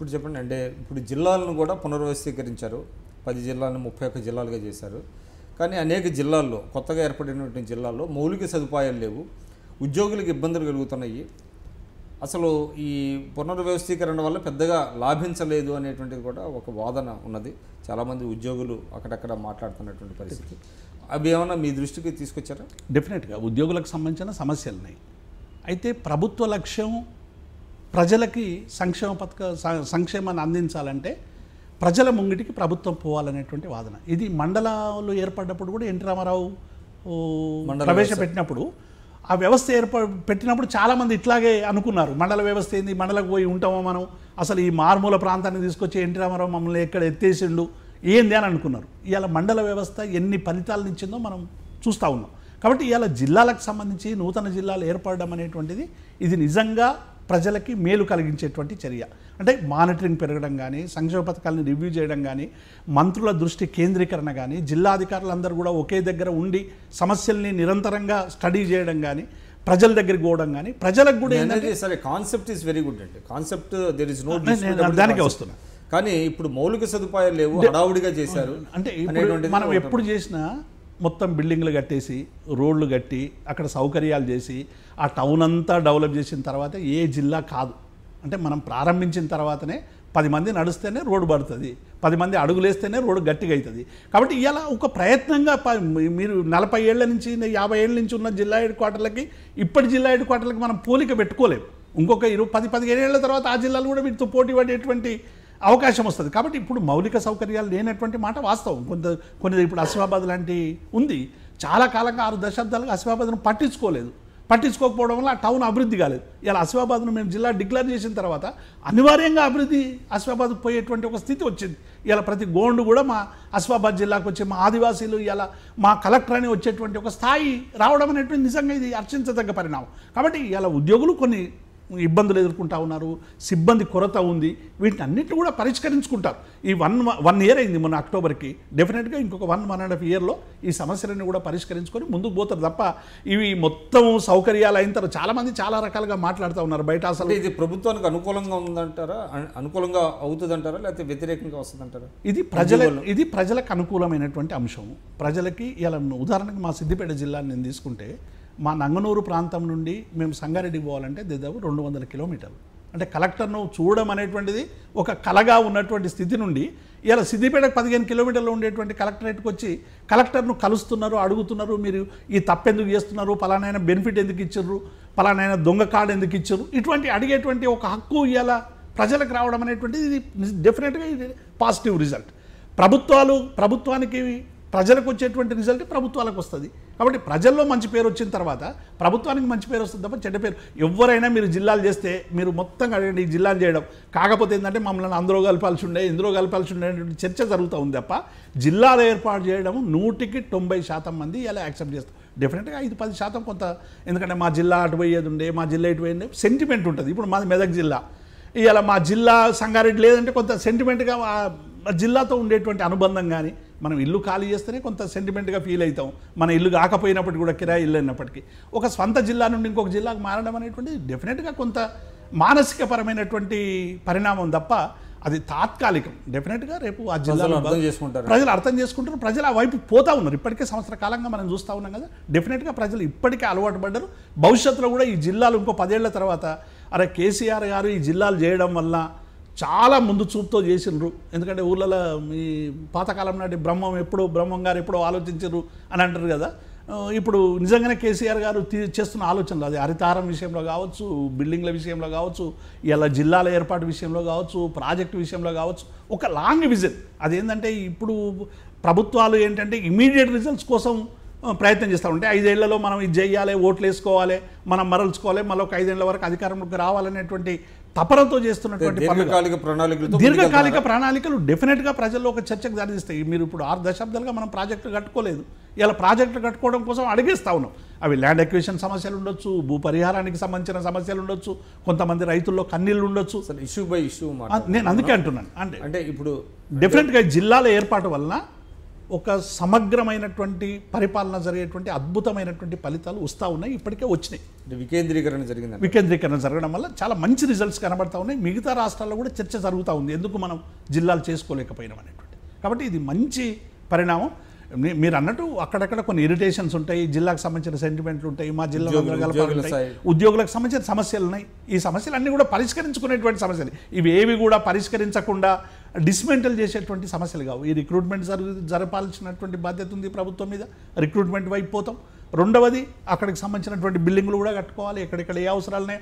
ఇంకోటి చెప్పండి, అంటే ఇప్పుడు జిల్లాలను కూడా పునర్వ్యవస్థీకరించారు, 10 జిల్లాలను 31 జిల్లాలుగా చేశారు. కానీ అనేక జిల్లాల్లో, కొత్తగా ఏర్పడినటువంటి జిల్లాల్లో మౌలిక సదుపాయాలు లేవు, ఉద్యోగులకు ఇబ్బందులు కలుగుతున్నాయి. అసలు ఈ పునర్వ్యవస్థీకరణ వల్ల పెద్దగా లాభించలేదు అనేటువంటిది కూడా ఒక వాదన ఉన్నది. చాలామంది ఉద్యోగులు అక్కడక్కడ మాట్లాడుతున్నటువంటి పరిస్థితి. అవి ఏమైనా మీ దృష్టికి తీసుకొచ్చారా? డెఫినెట్గా ఉద్యోగులకు సంబంధించిన సమస్యలు ఉన్నాయి. అయితే ప్రభుత్వ లక్ష్యం ప్రజలకి సంక్షేమాన్ని అందించాలంటే ప్రజల ముంగిటికి ప్రభుత్వం పోవాలనేటువంటి వాదన. ఇది మండలాలు ఏర్పడినప్పుడు కూడా ఎన్టీ రామారావు ప్రవేశపెట్టినప్పుడు ఆ వ్యవస్థ పెట్టినప్పుడు చాలామంది ఇట్లాగే అనుకున్నారు. మండల వ్యవస్థ ఏంది, మండలకు పోయి ఉంటామో మనం, అసలు ఈ మారుమూల ప్రాంతాన్ని తీసుకొచ్చి ఎన్టీ రామారావు మమ్మల్ని ఎక్కడ ఎత్తేసిండు ఏంది అని అనుకున్నారు. ఇవాళ మండల వ్యవస్థ ఎన్ని ఫలితాలను ఇచ్చిందో మనం చూస్తూ ఉన్నాం. కాబట్టి ఇవాళ జిల్లాలకు సంబంధించి నూతన జిల్లాలు ఏర్పడడం అనేటువంటిది ఇది నిజంగా ప్రజలకి మేలు కలిగించేటువంటి చర్య. అంటే మానిటరింగ్ పెరగడం కానీ, సంక్షేమ పథకాలను రివ్యూ చేయడం కానీ, మంత్రుల దృష్టి కేంద్రీకరణ కానీ, జిల్లా అధికారులందరూ కూడా ఒకే దగ్గర ఉండి సమస్యల్ని నిరంతరంగా స్టడీ చేయడం కానీ, ప్రజల దగ్గరికి పోవడం కానీ, ప్రజలకు కూడా ఏంటంటే సరే కాన్సెప్ట్ ఈస్ వెరీ గుడ్ అండి. కాన్సెప్ట్ దేర్ ఇస్ నో దానికే వస్తున్నా. కానీ ఇప్పుడు మౌలిక సదుపాయాలు లేవు, హడావుడిగా చేశారు. అంటే మనం ఎప్పుడు చేసినా మొత్తం బిల్డింగ్లు కట్టేసి, రోడ్లు కట్టి, అక్కడ సౌకర్యాలు చేసి, ఆ టౌన్ అంతా డెవలప్ చేసిన తర్వాత ఏ జిల్లా కాదు. అంటే మనం ప్రారంభించిన తర్వాతనే 10 మంది నడుస్తేనే రోడ్డు పడుతుంది, 10 మంది అడుగులేస్తేనే రోడ్డు గట్టిగా అవుతుంది. కాబట్టి ఇలా ఒక ప్రయత్నంగా మీరు 40 ఏళ్ల నుంచి 50 ఏళ్ళ నుంచి ఉన్న జిల్లా హెడ్ క్వార్టర్లకి ఇప్పటి జిల్లా హెడ్ క్వార్టర్లకి మనం పోలిక పెట్టుకోలేము. ఇంకొక 10-15 ఏళ్ల తర్వాత ఆ జిల్లాలు కూడా వీటితో పోటీ పడేటువంటి అవకాశం వస్తుంది. కాబట్టి ఇప్పుడు మౌలిక సౌకర్యాలు లేనటువంటి మాట వాస్తవం. కొన్ని ఇప్పుడు ఆసిఫాబాద్ లాంటి ఉంది, చాలా కాలంగా 6 దశాబ్దాలుగా ఆసిఫాబాద్ను పట్టించుకోకపోవడం వల్ల ఆ టౌన్ అభివృద్ధి కాలేదు. ఇలా ఆసిఫాబాద్ను మేము జిల్లా డిక్లేర్ చేసిన తర్వాత అనివార్యంగా అభివృద్ధి ఆసిఫాబాద్కు పోయేటువంటి ఒక స్థితి వచ్చింది. ఇలా ప్రతి గోండు కూడా మా ఆసిఫాబాద్ జిల్లాకు వచ్చే మా ఆదివాసీలు ఇలా మా కలెక్టర్ అని వచ్చేటువంటి ఒక స్థాయి రావడం అనేటువంటి నిజంగా ఇది హర్షించదగ్గ పరిణామం. కాబట్టి ఇలా ఉద్యోగులు కొన్ని ఇబ్బందులు ఎదుర్కొంటా ఉన్నారు, సిబ్బంది కొరత ఉంది, వీటిని అన్నింటినీ కూడా పరిష్కరించుకుంటారు. ఈ వన్ ఇయర్ అయింది మొన్న అక్టోబర్కి. డెఫినెట్గా ఇంకొక 1.5 ఇయర్లో ఈ సమస్యలన్నీ కూడా పరిష్కరించుకొని ముందుకు పోతారు తప్ప ఇవి మొత్తం సౌకర్యాలు అయిన తర్వాత చాలామంది చాలా రకాలుగా మాట్లాడుతూ ఉన్నారు బయట. అసలు ఇది ప్రభుత్వానికి అనుకూలంగా ఉందంటారా, అనుకూలంగా అవుతుందంటారా, లేకపోతే వ్యతిరేకంగా వస్తుందంటారా? ఇది ప్రజలకు అనుకూలమైనటువంటి అంశం. ప్రజలకి ఇలా ఉదాహరణకు మా సిద్దిపేట జిల్లాని నేను తీసుకుంటే, మా నంగనూరు ప్రాంతం నుండి మేము సంగారెడ్డికి పోవాలంటే దాదాపు 200 కిలోమీటర్లు. అంటే కలెక్టర్ను చూడడం అనేటువంటిది ఒక కలగా ఉన్నటువంటి స్థితి నుండి ఇలా సిద్దిపేటకు 15 కిలోమీటర్లు ఉండేటువంటి కలెక్టరేట్కి వచ్చి కలెక్టర్ను కలుస్తున్నారు, అడుగుతున్నారు, మీరు ఈ తప్పెందుకు చేస్తున్నారు, పలానైనా బెనిఫిట్ ఎందుకు ఇచ్చారు, పలానైనా దొంగ కార్డు ఎందుకు ఇచ్చారు, ఇటువంటి అడిగేటువంటి ఒక హక్కు ఇలా ప్రజలకు రావడం అనేటువంటిది ఇది డెఫినెట్గా ఇది పాజిటివ్ రిజల్ట్. ప్రభుత్వానికి ప్రజలకు వచ్చేటువంటి రిజల్ట్ ప్రభుత్వాలకు వస్తుంది. కాబట్టి ప్రజల్లో మంచి పేరు వచ్చిన తర్వాత ప్రభుత్వానికి మంచి పేరు వస్తుంది తప్ప చెడ్డ పేరు. ఎవరైనా మీరు జిల్లాలు చేస్తే మీరు మొత్తం అడగండి ఈ జిల్లాలు చేయడం, కాకపోతే ఏంటంటే మమ్మల్ని ఇందులో కలపాల్సి ఉండే చర్చ జరుగుతూ ఉంది తప్ప జిల్లాలు ఏర్పాటు చేయడం 100% మంది ఇలా యాక్సెప్ట్ చేస్తారు. డెఫినెట్గా 5-10% కొంత, ఎందుకంటే మా జిల్లా అటు పోయేది ఉండే, మా జిల్లా ఇటు పోయిండే సెంటిమెంట్ ఉంటుంది. ఇప్పుడు మాది మెదక్ జిల్లా, ఇలా మా జిల్లా సంగారెడ్డి లేదంటే కొంత సెంటిమెంట్గా జిల్లాతో ఉండేటువంటి అనుబంధం కానీ, మనం ఇల్లు ఖాళీ చేస్తేనే కొంత సెంటిమెంట్గా ఫీల్ అవుతాం. మన ఇల్లు కాకపోయినప్పటికీ కూడా కిరాయి ఇల్లు అయినప్పటికీ ఒక స్వంత జిల్లా నుండి ఇంకొక జిల్లాకు మారడం అనేటువంటిది డెఫినెట్గా కొంత మానసికపరమైనటువంటి పరిణామం తప్ప అది తాత్కాలికం. డెఫినెట్గా రేపు ఆ జిల్లాలో ప్రజలు అర్థం చేసుకుంటారు, ప్రజలు ఆ వైపు పోతూ ఉన్నారు. ఇప్పటికే సంవత్సర కాలంగా మనం చూస్తూ ఉన్నాం కదా. డెఫినెట్గా ప్రజలు ఇప్పటికే అలవాటు పడ్డారు. భవిష్యత్తులో కూడా ఈ జిల్లాలు ఇంకో 10 ఏళ్ల తర్వాత అరే కేసీఆర్ గారు ఈ జిల్లాలు చేయడం వల్ల చాలా ముందు చూపుతో చేసిండ్రు. ఎందుకంటే ఊళ్ళలో ఈ పాతకాలం నాటి బ్రహ్మం గారు ఎప్పుడో ఆలోచించరు అని అంటారు కదా. ఇప్పుడు నిజంగానే కేసీఆర్ గారు చేస్తున్న ఆలోచనలు, అది హరితారం విషయంలో కావచ్చు, బిల్డింగ్ల విషయంలో కావచ్చు, ఇలా జిల్లాల ఏర్పాటు విషయంలో కావచ్చు, ప్రాజెక్టు విషయంలో కావచ్చు, ఒక లాంగ్ విజన్. అదేంటంటే ఇప్పుడు ప్రభుత్వాలు ఏంటంటే ఇమీడియట్ రిజల్ట్స్ కోసం ప్రయత్నం చేస్తూ ఉంటే 5 ఏళ్లలో మనం ఇది చేయాలి, ఓట్లు వేసుకోవాలి, మనం మరల్చుకోవాలి, మళ్ళీ ఒక 5 ఏళ్ల వరకు అధికారంలోకి రావాలనేటువంటి తపనతో చేస్తున్నటువంటి దీర్ఘకాలిక ప్రణాళికలు డెఫినెట్గా ప్రజల్లో ఒక చర్చకు దారితీస్తాయి. మీరు ఇప్పుడు 6 దశాబ్దాలుగా మనం ప్రాజెక్టులు కట్టుకోలేదు, ఇలా ప్రాజెక్టులు కట్టుకోవడం కోసం అడిగేస్తూ ఉన్నాం. అవి ల్యాండ్ అక్విజిషన్ సమస్యలు ఉండొచ్చు, భూ పరిహారానికి సంబంధించిన సమస్యలు ఉండొచ్చు, కొంతమంది రైతుల్లో కన్నీళ్ళు ఉండొచ్చు. ఇష్యూ బై ఇష్యూ నేను అందుకే అంటున్నాను. అంటే ఇప్పుడు డెఫినెట్గా జిల్లాల ఏర్పాటు వలన ఒక సమగ్రమైనటువంటి పరిపాలన జరిగేటువంటి అద్భుతమైనటువంటి ఫలితాలు వస్తూ ఉన్నాయి, ఇప్పటికే వచ్చినాయి. అంటే వికేంద్రీకరణ జరిగింది. వికేంద్రీకరణ జరగడం వల్ల చాలా మంచి రిజల్ట్స్ కనబడతా ఉన్నాయి. మిగతా రాష్ట్రాల్లో కూడా చర్చ జరుగుతూ ఉంది, ఎందుకు మనం జిల్లాలు చేసుకోలేకపోయినాం అనేటువంటి. కాబట్టి ఇది మంచి పరిణామం. మీరు అన్నట్టు అక్కడక్కడ కొన్ని ఇరిటేషన్స్ ఉంటాయి, జిల్లాకు సంబంధించిన సెంటిమెంట్లు ఉంటాయి, మా జిల్లా ఉద్యోగులకు సంబంధించిన సమస్యలు ఉన్నాయి. ఈ సమస్యలన్నీ కూడా పరిష్కరించుకునేటువంటి సమస్యలు. ఇవి ఏవి కూడా పరిష్కరించకుండా డిస్మెంటల్ చేసేటువంటి సమస్యలు కావు. ఈ రిక్రూట్మెంట్ జరపాల్సినటువంటి బాధ్యత ఉంది ప్రభుత్వం మీద, రిక్రూట్మెంట్ వైపు పోతాం. రెండవది అక్కడికి సంబంధించినటువంటి బిల్డింగ్లు కూడా కట్టుకోవాలి, ఎక్కడెక్కడ ఏ అవసరాలున్నాయో